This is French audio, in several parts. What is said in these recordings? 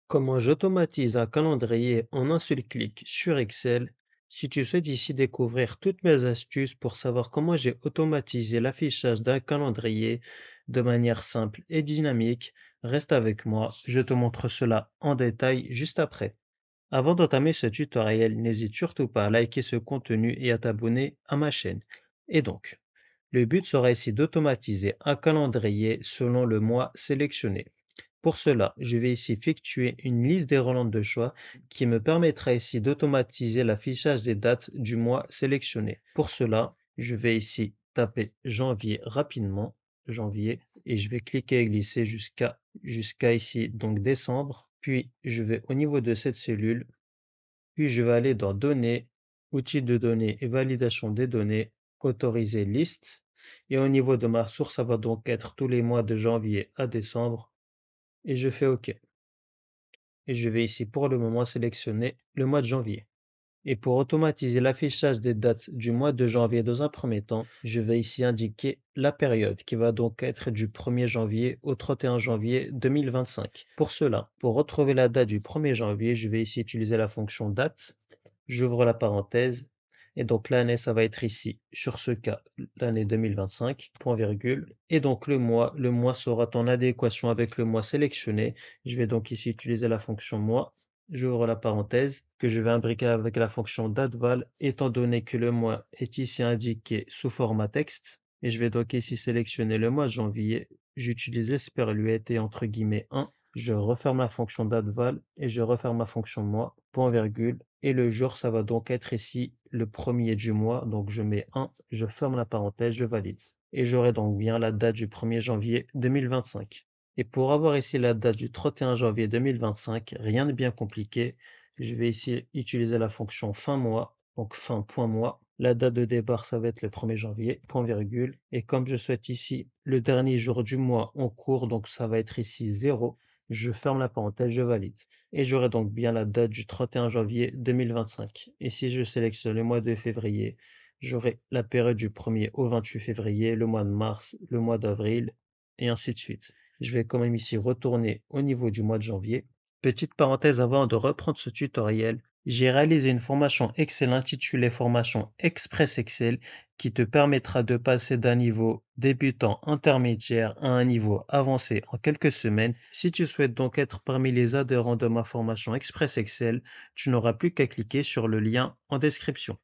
Comment j'automatise un calendrier en un seul clic sur Excel? Si tu souhaites ici découvrir toutes mes astuces pour savoir comment j'ai automatisé l'affichage d'un calendrier de manière simple et dynamique, reste avec moi, je te montre cela en détail juste après. Avant d'entamer ce tutoriel, n'hésite surtout pas à liker ce contenu et à t'abonner à ma chaîne. Et donc, le but sera ici d'automatiser un calendrier selon le mois sélectionné. Pour cela, je vais ici effectuer une liste déroulante de choix qui me permettra ici d'automatiser l'affichage des dates du mois sélectionné. Pour cela, je vais ici taper janvier rapidement, janvier, et je vais cliquer et glisser jusqu'à ici, donc décembre. Puis, je vais au niveau de cette cellule, puis je vais aller dans données, outils de données et validation des données, autoriser liste. Et au niveau de ma source, ça va donc être tous les mois de janvier à décembre et je fais OK. Et je vais ici pour le moment sélectionner le mois de janvier. Et pour automatiser l'affichage des dates du mois de janvier dans un premier temps, je vais ici indiquer la période qui va donc être du 1er janvier au 31 janvier 2025. Pour cela, pour retrouver la date du 1er janvier, je vais ici utiliser la fonction date. J'ouvre la parenthèse et donc l'année, ça va être ici, sur ce cas, l'année 2025, point virgule. Et donc le mois sera en adéquation avec le mois sélectionné. Je vais donc ici utiliser la fonction mois. J'ouvre la parenthèse que je vais imbriquer avec la fonction dateval étant donné que le mois est ici indiqué sous format texte. Et je vais donc ici sélectionner le mois de janvier. J'utilise l'esperluette et entre guillemets 1. Je referme la fonction dateval et je referme ma fonction mois, point virgule. Et le jour, ça va donc être ici le premier du mois. Donc je mets 1, je ferme la parenthèse, je valide. Et j'aurai donc bien la date du 1er janvier 2025. Et pour avoir ici la date du 31 janvier 2025, rien de bien compliqué. Je vais ici utiliser la fonction fin mois, donc fin.mois. La date de départ, ça va être le 1er janvier, point virgule. Et comme je souhaite ici le dernier jour du mois en cours, donc ça va être ici 0, je ferme la parenthèse, je valide. Et j'aurai donc bien la date du 31 janvier 2025. Et si je sélectionne le mois de février, j'aurai la période du 1er au 28 février, le mois de mars, le mois d'avril, et ainsi de suite. Je vais quand même ici retourner au niveau du mois de janvier. Petite parenthèse avant de reprendre ce tutoriel, j'ai réalisé une formation Excel intitulée Formation Express Excel qui te permettra de passer d'un niveau débutant intermédiaire à un niveau avancé en quelques semaines. Si tu souhaites donc être parmi les adhérents de ma formation Express Excel, tu n'auras plus qu'à cliquer sur le lien en description.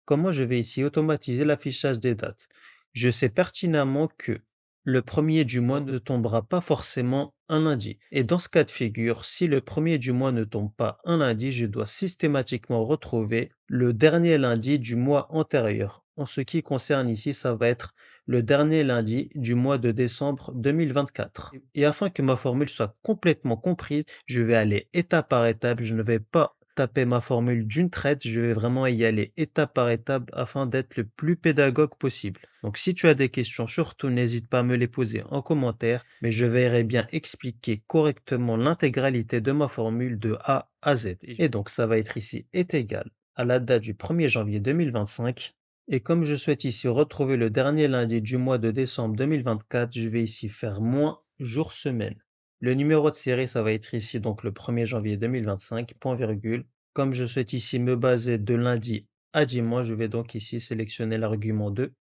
Comment je vais ici automatiser l'affichage des dates? Je sais pertinemment que le premier du mois ne tombera pas forcément un lundi. Et dans ce cas de figure, si le premier du mois ne tombe pas un lundi, je dois systématiquement retrouver le dernier lundi du mois antérieur. En ce qui concerne ici, ça va être le dernier lundi du mois de décembre 2024. Et afin que ma formule soit complètement comprise, je vais aller étape par étape. Je ne vais pas taper ma formule d'une traite, je vais vraiment y aller étape par étape afin d'être le plus pédagogue possible. Donc si tu as des questions, surtout n'hésite pas à me les poser en commentaire, mais je verrai bien expliquer correctement l'intégralité de ma formule de A à Z. Et donc ça va être ici est égal à la date du 1er janvier 2025. Et comme je souhaite ici retrouver le dernier lundi du mois de décembre 2024, je vais ici faire moins jour semaine. Le numéro de série, ça va être ici donc le 1er janvier 2025, point virgule. Comme je souhaite ici me baser de lundi à dimanche, je vais donc ici sélectionner l'argument 2.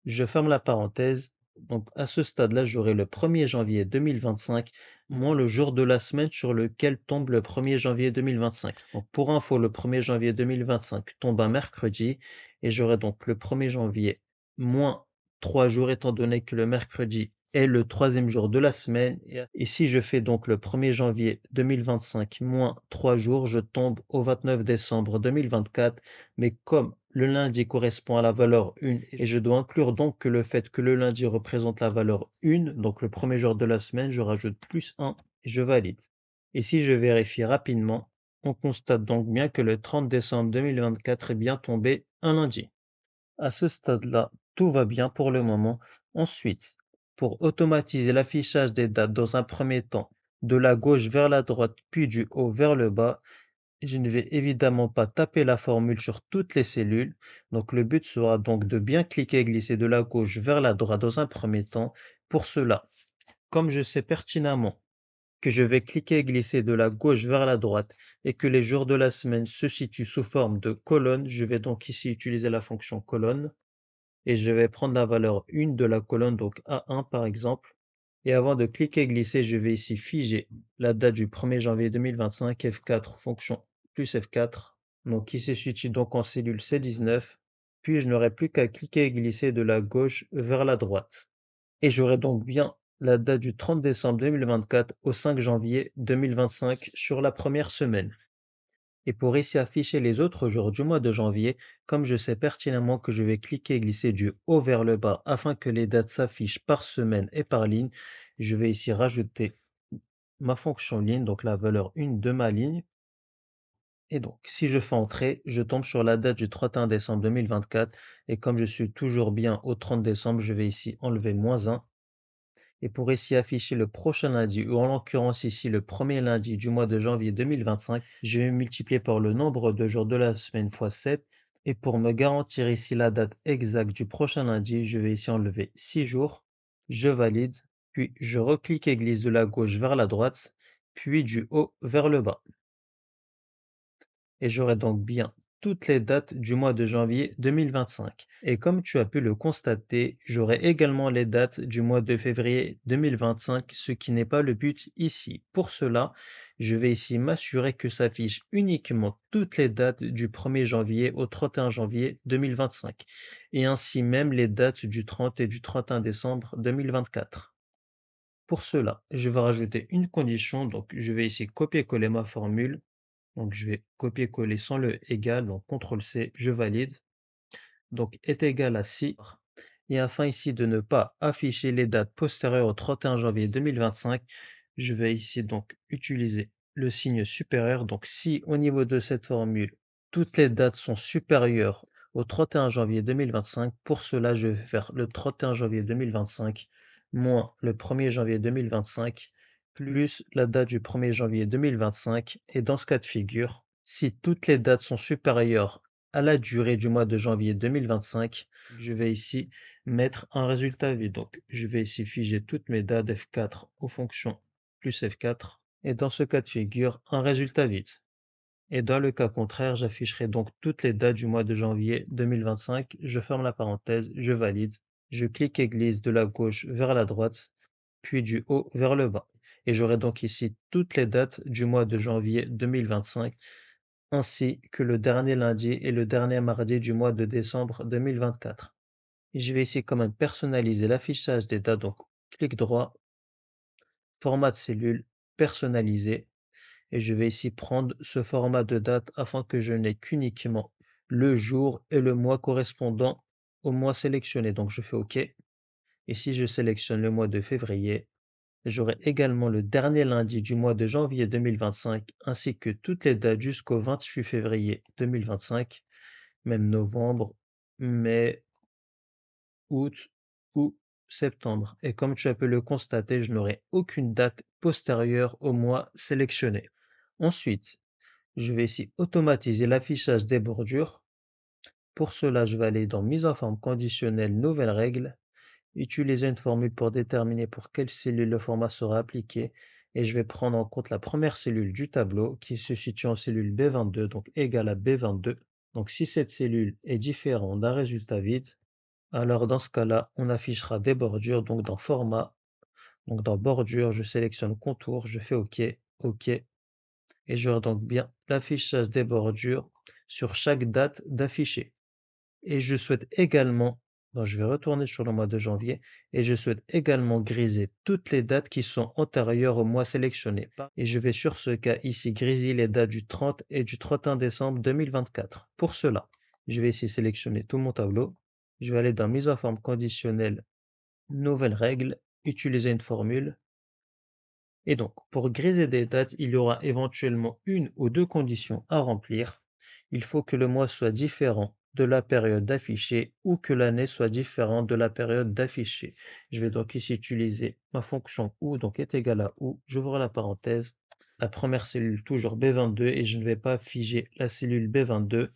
Je ferme la parenthèse. Donc à ce stade-là, j'aurai le 1er janvier 2025 moins le jour de la semaine sur lequel tombe le 1er janvier 2025. Donc pour info, le 1er janvier 2025 tombe un mercredi et j'aurai donc le 1er janvier moins 3 jours étant donné que le mercredi est le troisième jour de la semaine. Et si je fais donc le 1er janvier 2025 moins 3 jours, je tombe au 29 décembre 2024. Mais comme le lundi correspond à la valeur 1 et je dois inclure donc que le fait que le lundi représente la valeur 1, donc le premier jour de la semaine, je rajoute plus 1 et je valide. Et si je vérifie rapidement, on constate donc bien que le 30 décembre 2024 est bien tombé un lundi. À ce stade-là, tout va bien pour le moment. Ensuite, pour automatiser l'affichage des dates dans un premier temps, de la gauche vers la droite, puis du haut vers le bas, je ne vais évidemment pas taper la formule sur toutes les cellules. Donc le but sera donc de bien cliquer et glisser de la gauche vers la droite dans un premier temps. Pour cela, comme je sais pertinemment que je vais cliquer et glisser de la gauche vers la droite et que les jours de la semaine se situent sous forme de colonne, je vais donc ici utiliser la fonction colonne et je vais prendre la valeur 1 de la colonne, donc A1 par exemple. Et avant de cliquer et glisser, je vais ici figer la date du 1er janvier 2025, F4, fonction plus F4, donc qui se situe donc en cellule C19. Puis je n'aurai plus qu'à cliquer et glisser de la gauche vers la droite. Et j'aurai donc bien la date du 30 décembre 2024 au 5 janvier 2025 sur la première semaine. Et pour ici afficher les autres jours du mois de janvier, comme je sais pertinemment que je vais cliquer et glisser du haut vers le bas afin que les dates s'affichent par semaine et par ligne, je vais ici rajouter ma fonction ligne, donc la valeur 1 de ma ligne. Et donc, si je fais entrer, je tombe sur la date du 31 décembre 2024. Et comme je suis toujours bien au 30 décembre, je vais ici enlever -1. Et pour ici afficher le prochain lundi, ou en l'occurrence ici le premier lundi du mois de janvier 2025, je vais multiplier par le nombre de jours de la semaine fois 7. Et pour me garantir ici la date exacte du prochain lundi, je vais ici enlever 6 jours. Je valide, puis je reclique et glisse de la gauche vers la droite, puis du haut vers le bas. Et j'aurai donc bien toutes les dates du mois de janvier 2025. Et comme tu as pu le constater, j'aurai également les dates du mois de février 2025, ce qui n'est pas le but ici. Pour cela, je vais ici m'assurer que s'affichent uniquement toutes les dates du 1er janvier au 31 janvier 2025, et ainsi même les dates du 30 et du 31 décembre 2024. Pour cela, je vais rajouter une condition, donc je vais ici copier-coller ma formule. Donc je vais copier-coller sans le égal, donc CTRL-C, je valide. Donc est égal à 6. Et afin ici de ne pas afficher les dates postérieures au 31 janvier 2025, je vais ici donc utiliser le signe supérieur. Donc si au niveau de cette formule, toutes les dates sont supérieures au 31 janvier 2025, pour cela je vais faire le 31 janvier 2025 moins le 1er janvier 2025 plus la date du 1er janvier 2025. Et dans ce cas de figure, si toutes les dates sont supérieures à la durée du mois de janvier 2025, je vais ici mettre un résultat vide. Donc, je vais ici figer toutes mes dates F4 aux fonctions plus F4. Et dans ce cas de figure, un résultat vide. Et dans le cas contraire, j'afficherai donc toutes les dates du mois de janvier 2025. Je ferme la parenthèse, je valide. Je clique et glisse de la gauche vers la droite, puis du haut vers le bas. Et j'aurai donc ici toutes les dates du mois de janvier 2025, ainsi que le dernier lundi et le dernier mardi du mois de décembre 2024. Et je vais ici quand même personnaliser l'affichage des dates, donc clic droit, format de cellule, personnaliser, et je vais ici prendre ce format de date afin que je n'ai qu'uniquement le jour et le mois correspondant au mois sélectionné. Donc je fais OK. Et si je sélectionne le mois de février, j'aurai également le dernier lundi du mois de janvier 2025, ainsi que toutes les dates jusqu'au 28 février 2025, même novembre, mai, août ou septembre. Et comme tu as pu le constater, je n'aurai aucune date postérieure au mois sélectionné. Ensuite, je vais ici automatiser l'affichage des bordures. Pour cela, je vais aller dans Mise en forme conditionnelle, Nouvelles règles, utiliser une formule pour déterminer pour quelle cellule le format sera appliqué. Et je vais prendre en compte la première cellule du tableau qui se situe en cellule B22, donc égale à B22. Donc si cette cellule est différente d'un résultat vide, alors dans ce cas-là, on affichera des bordures, donc dans Format, donc dans Bordure, je sélectionne Contour, je fais OK, OK, et j'aurai donc bien l'affichage des bordures sur chaque date d'affiché. Et je souhaite également, donc je vais retourner sur le mois de janvier, et je souhaite également griser toutes les dates qui sont antérieures au mois sélectionné. Et je vais sur ce cas ici griser les dates du 30 et du 31 décembre 2024. Pour cela, je vais ici sélectionner tout mon tableau. Je vais aller dans Mise en forme conditionnelle, Nouvelles règles, utiliser une formule. Et donc, pour griser des dates, il y aura éventuellement une ou deux conditions à remplir. Il faut que le mois soit différent de la période d'affiché ou que l'année soit différente de la période d'affiché. Je vais donc ici utiliser ma fonction OU, donc est égal à OU. J'ouvre la parenthèse. La première cellule toujours B22 et je ne vais pas figer la cellule B22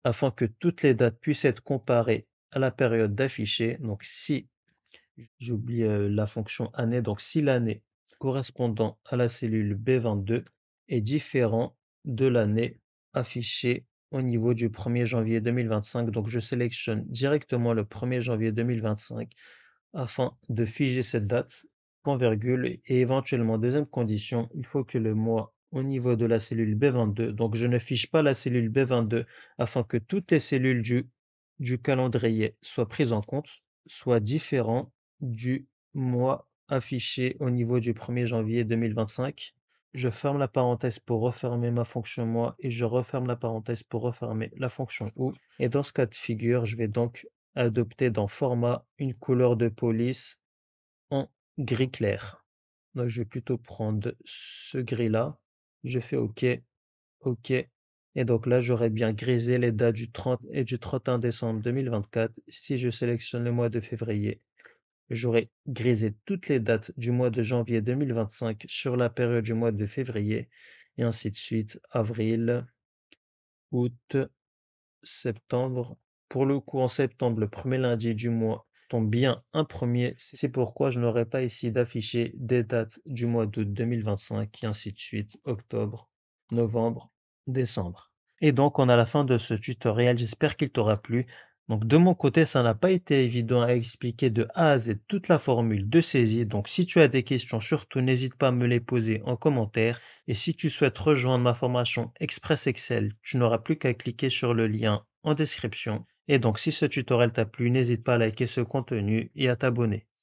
afin que toutes les dates puissent être comparées à la période d'affiché. Donc si j'oublie la fonction année, donc si l'année correspondant à la cellule B22 est différent de l'année affichée au niveau du 1er janvier 2025. Donc je sélectionne directement le 1er janvier 2025 afin de figer cette date, point virgule, et éventuellement, deuxième condition, il faut que le mois au niveau de la cellule B22, donc je ne fiche pas la cellule B22 afin que toutes les cellules du calendrier soient prises en compte, soit différent du mois affiché au niveau du 1er janvier 2025. Je ferme la parenthèse pour refermer ma fonction moi et je referme la parenthèse pour refermer la fonction ou. Et dans ce cas de figure, je vais donc adopter dans format une couleur de police en gris clair. Donc je vais plutôt prendre ce gris-là. Je fais OK, OK. Et donc là, j'aurais bien grisé les dates du 30 et du 31 décembre 2024. Si je sélectionne le mois de février, j'aurais grisé toutes les dates du mois de janvier 2025 sur la période du mois de février, et ainsi de suite, avril, août, septembre. Pour le coup, en septembre, le premier lundi du mois tombe bien un premier. C'est pourquoi je n'aurai pas ici d'afficher des dates du mois d'août 2025 et ainsi de suite, octobre, novembre, décembre. Et donc, on a la fin de ce tutoriel. J'espère qu'il t'aura plu. Donc, de mon côté, ça n'a pas été évident à expliquer de A à Z toute la formule de saisie. Donc, si tu as des questions, surtout n'hésite pas à me les poser en commentaire. Et si tu souhaites rejoindre ma formation Express Excel, tu n'auras plus qu'à cliquer sur le lien en description. Et donc, si ce tutoriel t'a plu, n'hésite pas à liker ce contenu et à t'abonner.